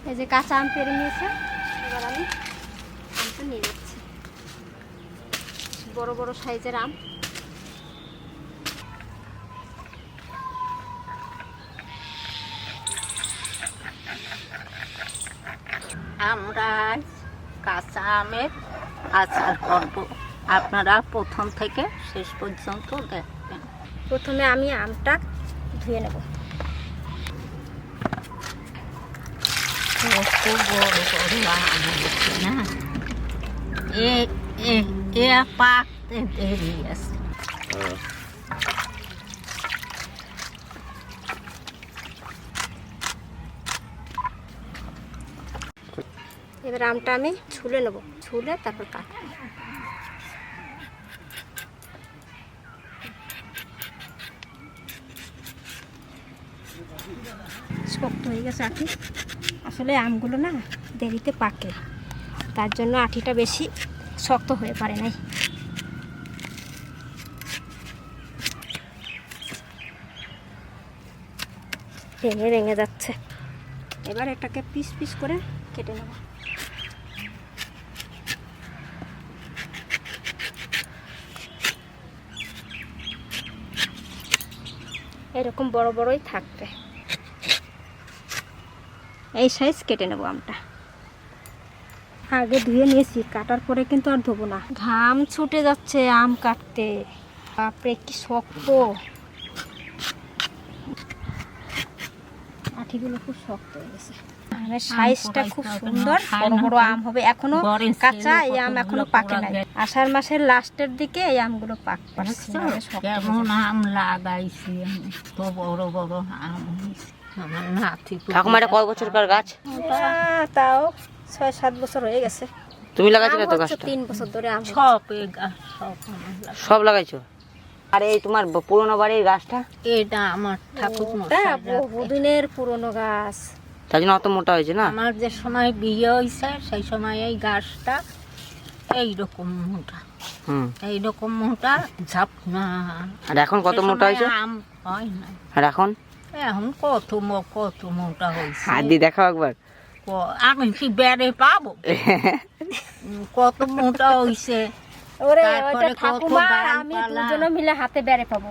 এই যে কাঁচা আম পেরে নিয়েছে, এবার আমি আমটা নিয়ে যাচ্ছি। বড় বড় সাইজের আম। আমরা কাঁচা আমের আচার করব, আপনারা প্রথম থেকে শেষ পর্যন্ত দেখবেন। প্রথমে আমি আমটা ধুয়ে নেব। কত বড় বড় আম হচ্ছে না, এ পাকতে দেরি আছে। এবার আমটা আমি ছুলে নেব, ছুলে তারপর কাটবো। শক্ত হয়ে গেছে আঠি। আসলে আমগুলো না দেরিতে পাকে, তার জন্য আঠিটা বেশি শক্ত হয়ে পারে নাই। ভেঙে ভেঙে যাচ্ছে। এবার এটাকে পিস পিস করে কেটে নেব। এরকম বড় বড়ই থাকবে, এই সাইজ কেটে নেব আমটা। আগে ধুয়ে নিয়েছি, কাটার পরে কিন্তু আর ধোবো না। ঘাম ছুটে যাচ্ছে আম কাটতে। বাপরে কি শক্ত, আঠিগুলো খুব শক্ত হয়ে গেছে। আমের সাইজটা খুব সুন্দর, বড় বড় আম হবে। এখনো কাঁচা, এই আম এখনো পাকে নাই। আষাঢ় মাসের লাস্টের দিকে এই আমগুলো পাকবে। কেমন আম লাগাইছি আমি, তো বড় বড় আম হয়েছে। আমার নাতি ঠাকুমাটা কয় বছরকার গাছ? তাও 6-7 বছর হয়ে গেছে। তুমি লাগাইছো তো গাছটা? 3 বছর ধরে আম সব সব লাগাইছো? আর এই তোমার পুরনো বাড়ির গাছটা? এটা আমার ঠাকুর বহুদিনের পুরনো গাছ, তার জন্য অত মোটা হয়েছে না। আমার যে সময় বিয়ে হয়েছে সেই সময় এই গাছটা এইরকম মোটা, এইরকম মোটা ঝাপনা। আর এখন কত মোটা হয়েছে? আম হয় না। আর এখন এখন কত মোটা হয়েছে। হাত দিয়ে দেখাও একবার। আমি কি বেড়ে পাবো? কত মোটা হয়েছে। ওরে ওটা ঠাকুমা আমি দুজনে মিলে হাতে বেড়ে পাবো,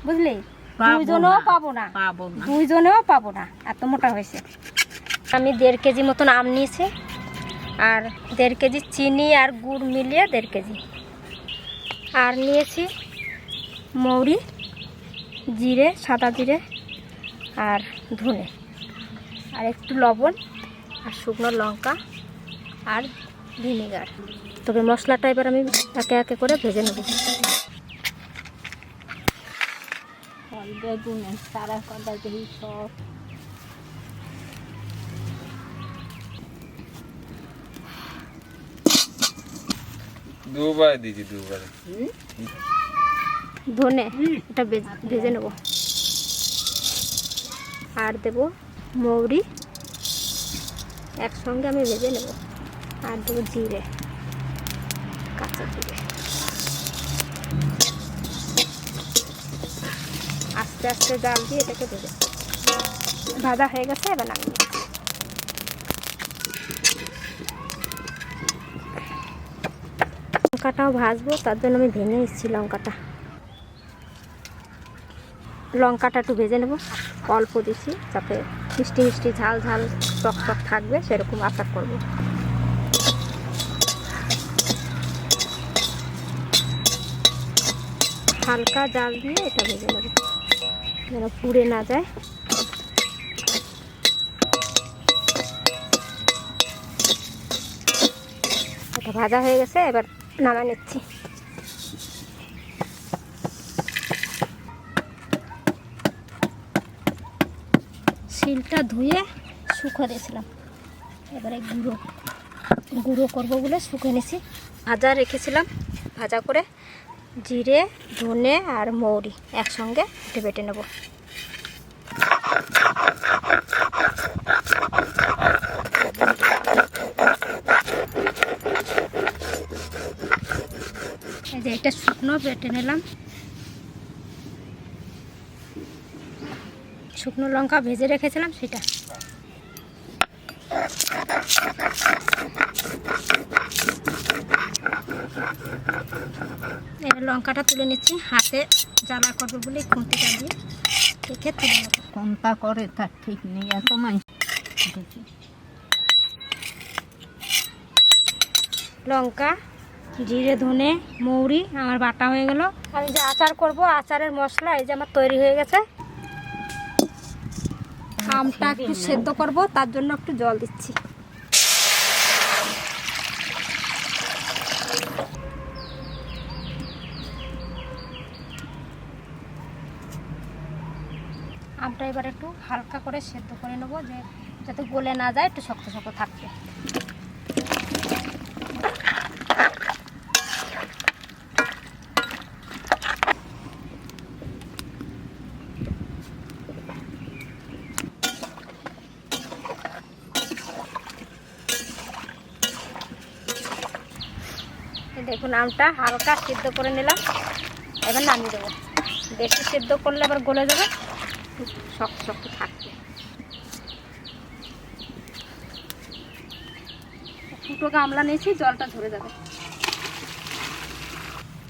বুঝলি? দুইজনেও পাবো না, দুইজনেও পাবো না, এত মোটা হয়েছে। আমি 1.5 কেজি মতন আম নিয়েছি, আর 1.5 কেজি চিনি আর গুড় মিলিয়ে 1.5 কেজি। আর নিয়েছি মৌরি, জিরে, সাদা জিরে আর ধনে, আর একটু লবণ আর শুকনো লঙ্কা আর ভিনেগার। তবে মশলাটা এবার আমি একে একে করে ভেজে নেব। বেগুনের সারা কথা দেখি সব দুবার দিদি, দুবার ধনে এটা ভেজে নেব। আর দেব মৌরি, একসঙ্গে আমি ভেজে নেব। আর দেবো জিরে, কাঁচা জিরে। আস্তে আস্তে জাল দিয়ে এটাকে ভেজে ভাজা হয়ে গেছে। এবার নামিয়ে নিচ্ছি। লঙ্কাটাও ভাজবো, তার জন্য আমি ভেঙে এসেছি লঙ্কাটা। লঙ্কাটা একটু ভেজে নেব, অল্প দিচ্ছি, যাতে মিষ্টি মিষ্টি ঝাল ঝাল টক টক থাকবে, সেরকম আচার করব। হালকা জাল দিয়ে এটা ভেজে নেব, যেন পুড়ে না যায়। এটা ভাজা হয়ে গেছে, এবার নামা নিচ্ছি। শিলটা ধুয়ে শুকিয়ে দিয়েছিলাম, এবারে গুঁড়ো করবো বলে শুকিয়ে নিয়েছি। ভাজা রেখেছিলাম, ভাজা করে জিরে, ধনে আর মৌরি একসঙ্গে বেটে নেব। এই যে এটা শুকনো বেটে নিলাম। শুকনো লঙ্কা ভেজে রেখেছিলাম সেটা। এবার লঙ্কাটা তুলে নিচ্ছি, হাতে জ্বালা করবে বলে খুন্তিটা দিয়ে রেখে তুলে নেব। কোনটা করে তার ঠিক নেই, এত মাংস দেখি। লঙ্কা, জিরে, ধনে, মৌরি আমার বাটা হয়ে গেল। আমি যে আচার করব, আচারের মশলা এই যে আমার তৈরি হয়ে গেছে। আমটা একটু সেদ্ধ করব, তার জন্য একটু জল দিচ্ছি। আমটা এবার একটু হালকা করে সেদ্ধ করে নেব, যে যাতে গলে না যায়, একটু শক্ত শক্ত থাকবে। দেখুন আমটা হালকা সিদ্ধ করে নিলাম, এবার নামিয়ে দেবো। বেশি সিদ্ধ করলে আবার গলে যাবে, শক্ত শক্ত থাকবে। দুটো গামলা নিয়েছি, জলটা ঝরে যাবে।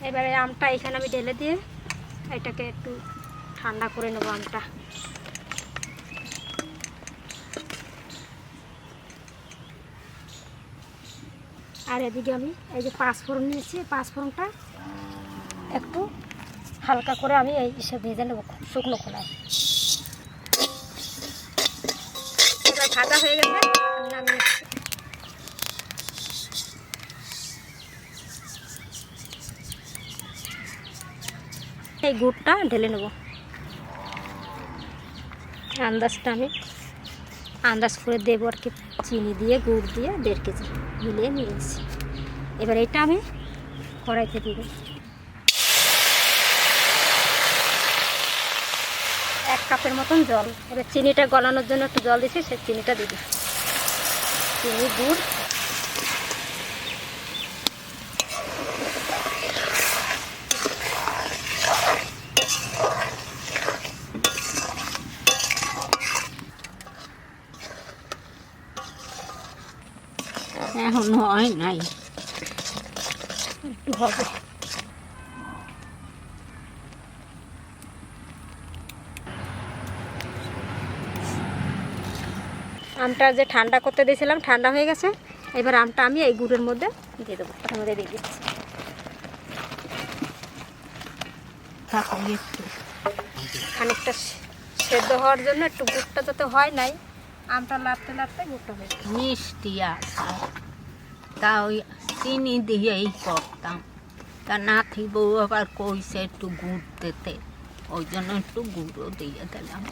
এবারে আমটা এখানে আমি ঢেলে দিয়ে এটাকে একটু ঠান্ডা করে নেবো আমটা। আর এদিকে আমি এই যে পাঁচফোড়ন নিয়েছি, পাঁচফোড়নটা একটু হালকা করে আমি এই সব ভেজে নেবো শুকনো খোলায়। এবার ভাজা হয়ে গেছে, আমি নামিয়ে নিচ্ছি। এই গুড়টা ঢেলে নেব। আন্দাজটা আমি আন্দাজ করে দেবো আর কি, চিনি দিয়ে গুড় দিয়ে 1.5 কেজি মিলিয়ে নিয়েছি। এবার এটা আমি কড়াইতে দিব। 1 কাপের মতন জল। এবার চিনিটা গলানোর জন্য একটু জল দিচ্ছি, সেই চিনিটা দিয়ে দিচ্ছি। চিনি, গুড়, এখন হয় নাই, একটু হবে। আমটা যে ঠান্ডা করতে দিয়েছিলাম, ঠান্ডা হয়ে গেছে। এবার আমটা আমি এই গুড়ের মধ্যে দিয়ে দেবো, ওটার মধ্যে দিয়ে দিচ্ছি। খানিকটা সেদ্ধ হওয়ার জন্য একটু গুড়টা যাতে হয় নাই, আমটা লাড়তে লাড়তে গুড়টা হয়ে যায়। মিষ্টি আচার তা ওই চিনি দিয়েই করতাম, তা নাতি বউ আবার কইছে একটু গুড় দিতে, ওই জন্য একটু গুঁড়ো দিয়ে দিলাম।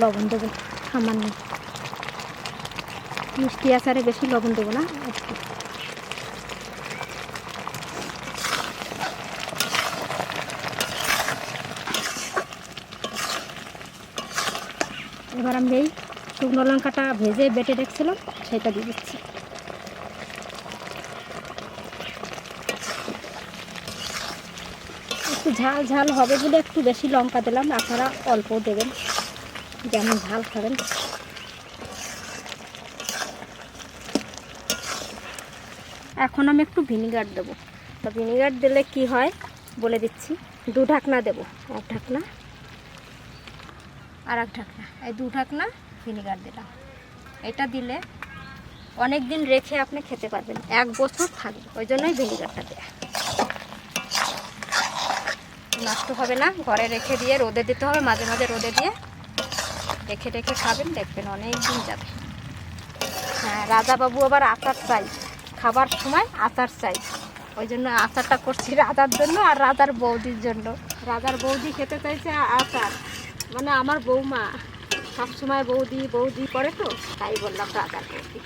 লবণ দেবো সামান্য, মিষ্টি আচারে বেশি লবণ দেবো না, একটু। এবার আমি এই শুকনো লঙ্কাটা ভেজে বেটে রেখেছিলাম, সেটা দিয়ে দিচ্ছি। একটু ঝাল ঝাল হবে বলে একটু বেশি লঙ্কা দিলাম, আপনারা অল্প দেবেন, যেমন ঝাল খাবেন। এখন আমি একটু ভিনিগার দেবো। তো ভিনিগার দিলে কি হয় বলে দিচ্ছি। 2 ঢাকনা দেবো, 1 ঢাকনা আর 1 ঢাকনা, এই 2 ঢাকনা ভিনিগার দিলাম। এটা দিলে অনেক দিন রেখে আপনি খেতে পারবেন, 1 বছর থাকবে, ওই জন্যই ভিনিগারটা দেয়া। নষ্ট হবে না, ঘরে রেখে দিয়ে রোদে দিতে হবে, মাঝে মাঝে রোদে দিয়ে রেখে রেখে খাবেন, দেখবেন অনেক দিন যাবে। হ্যাঁ, রাজাবাবু আবার আচার চাই, খাবার সময় আচার চাই, ওই জন্য আচারটা করছি রাজার জন্য আর রাজার বৌদির জন্য। রাজার বৌদি খেতে চাইছে আচার, মানে আমার বৌমা সবসময় বৌদি বৌদি করে, তো তাই বললাম রাজার বৌদি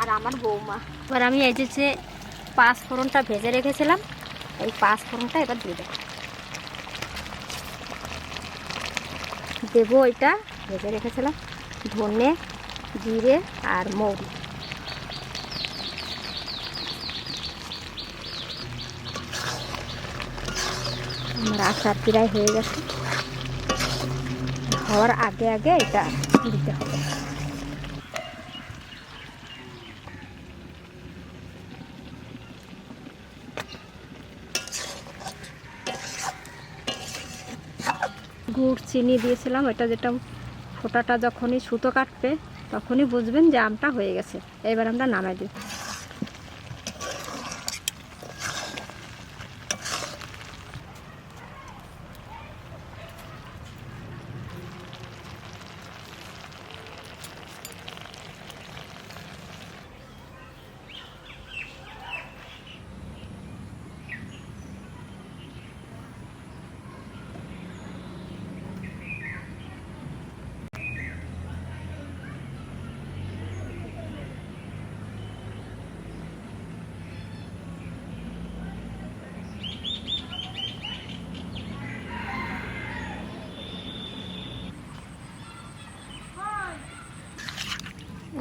আর আমার বৌমা। এবার আমি এই যে 5 ফোড়নটা ভেজে রেখেছিলাম, এই 5 ফোড়নটা এবার দিয়ে দেবো। এটা ভেজে রেখেছিলাম, ধনে, জিরে আর মৌরি, আমার আচার প্রায় হয়ে গেছে, হওয়ার আগে আগে এটা দিতে হবে। গুড় চিনি দিয়েছিলাম, এটা যেটা ফোঁটাটা যখনই সুতো কাটবে তখনই বুঝবেন যে আমটা হয়ে গেছে। এবার আমরা নামাই দিই।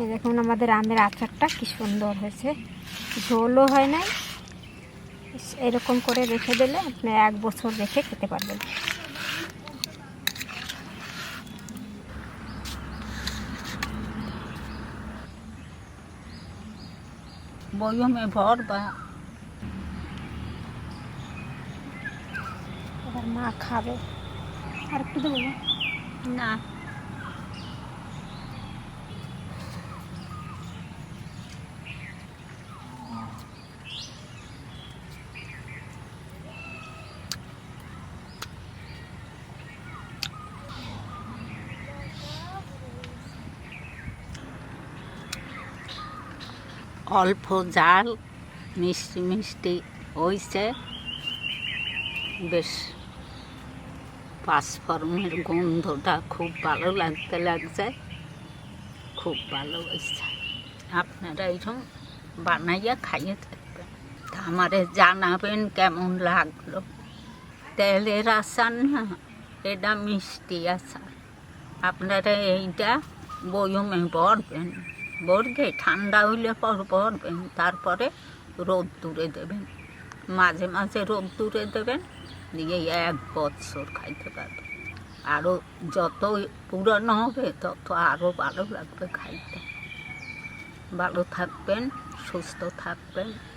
এই দেখুন আমাদের আমের আচারটা কি সুন্দর হয়েছে, ঝোলও হয় নাই। এরকম করে রেখে দিলে আপনি 1 বছর রেখে খেতে পারবেন। বয়মে ভরবা। এবার মা খাবে, আর একটু দেবো না? না, অল্প জাল, মিষ্টি মিষ্টি হয়েছে, বেশ পাঁচফোড়নের গন্ধটা খুব ভালো লাগছে, খুব ভালো হয়েছে। আপনারা এইরকম বানাইয়া খাইয়ে থাকবেন, আমারে জানাবেন কেমন লাগলো। তেলের আচার না, এটা মিষ্টি আচার। আপনারা এইটা বয়মে ভরবেন, ভরবে ঠান্ডা হইলে পর ভরবেন, তারপরে রোদ দূরে দেবেন, মাঝে মাঝে রোদ দূরে দেবেন, দিয়ে 1 বছর খাইতে পারবেন। আরও যত পুরানো হবে তত আরও ভালো লাগবে খাইতে। ভালো থাকবেন, সুস্থ থাকবেন।